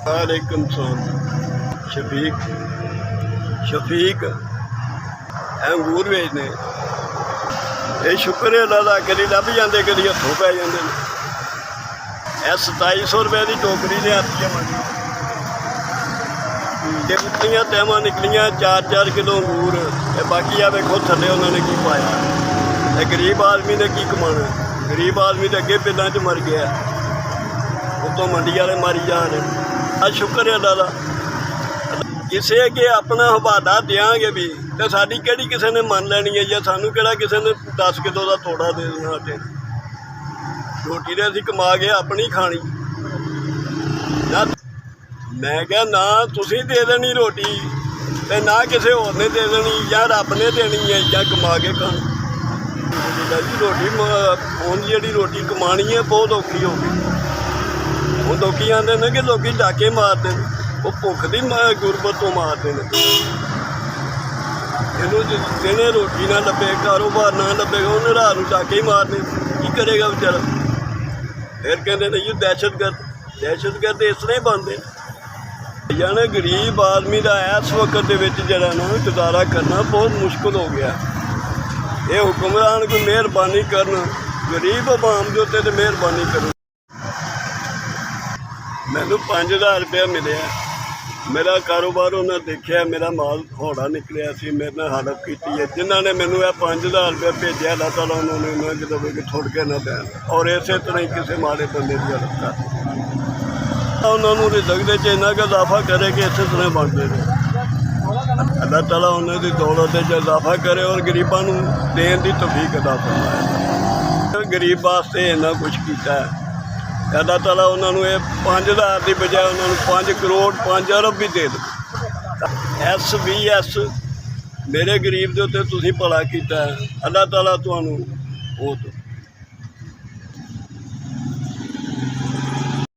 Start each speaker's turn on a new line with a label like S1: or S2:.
S1: वालेकुम सलाम। शफीक अंगूर बेचने ये शुक्र है अल्लाह दा, कदी लभ जाते कदी हथों पै जाते हैं। 2700 रुपए की टोकरी ने आती मंडी जे उतलियां तैमा निकलियां 4-4 किलो अंगूर। बाकी आ देखो थले उन्होंने की पाया। गरीब आदमी ने की कमाना, गरीब आदमी तो अगे पिंडों च मर गया, उतों मंडी वाले मारी जा रहे। आज शुक्र है अल्लाह दा, किसी अगे अपना हवाला देंगे भी तो साड़ी किहड़ी किसी ने मन लैनी है, या सानू किहड़ा किसी ने 10 किलो का तोड़ा दे देना। आटे रोटी तो असीं कमा के अपनी खानी ना। मैं क्या ना तुसीं दे देनी रोटी ते ना किसी होर ने दे देनी, या रब ने देनी है, या कमा के खानी जी रोटी। हुण जिहड़ी रोटी कमानी है बहुत औखी हो गई। हुण लोग आंदे ने कि लोग डाके मारते हैं, वो भुख की गुरबत तो मारते हैं। इनू दिने रोटी ना लभे, कारोबार ना लभेगा, उन्हें रात को डाके ही मारने, की करेगा बेचारा। फिर कहते नहीं जी दहशतगर्द, दहशतगर्द इस तरह ही बनते जाने। गरीब आदमी का इस वक्त जरा ना गुजारा करना बहुत मुश्किल हो गया। ये हुक्मरान कोई मेहरबानी करन, गरीब आवाम के उत्ते मेहरबानी करो। मैनू 5000 रुपया मिले, मेरा कारोबार उन्हें देखा, मेरा माल हौड़ा निकलिया सी, मेरे नाल हड़प की है। जिन्होंने मैनू 5000 रुपया भेजा, अल्लाह ताला उन्होंने उन्हें दवे कि छुड़ के ना दैन, और इस तरह ही किसी माड़े बंदे की हड़प कर उन्होंने रिजक च इन्ना का इजाफा करे कि इस तरह बनते रहे। अल्लाह ताला उन्होंने दौलत इजाफा करे और गरीबों को देने की तौफीक अता फरमाए। गरीब वास्ते इन्ना कुछ किया है अल्लाह ताला उन्होंने। 5000 की बजाय उन्होंने 5 करोड़ 5 अरब भी दे दो। SVS मेरे गरीब के उत्ते तुसीं भला किया, अल्लाह ताला तुहानूं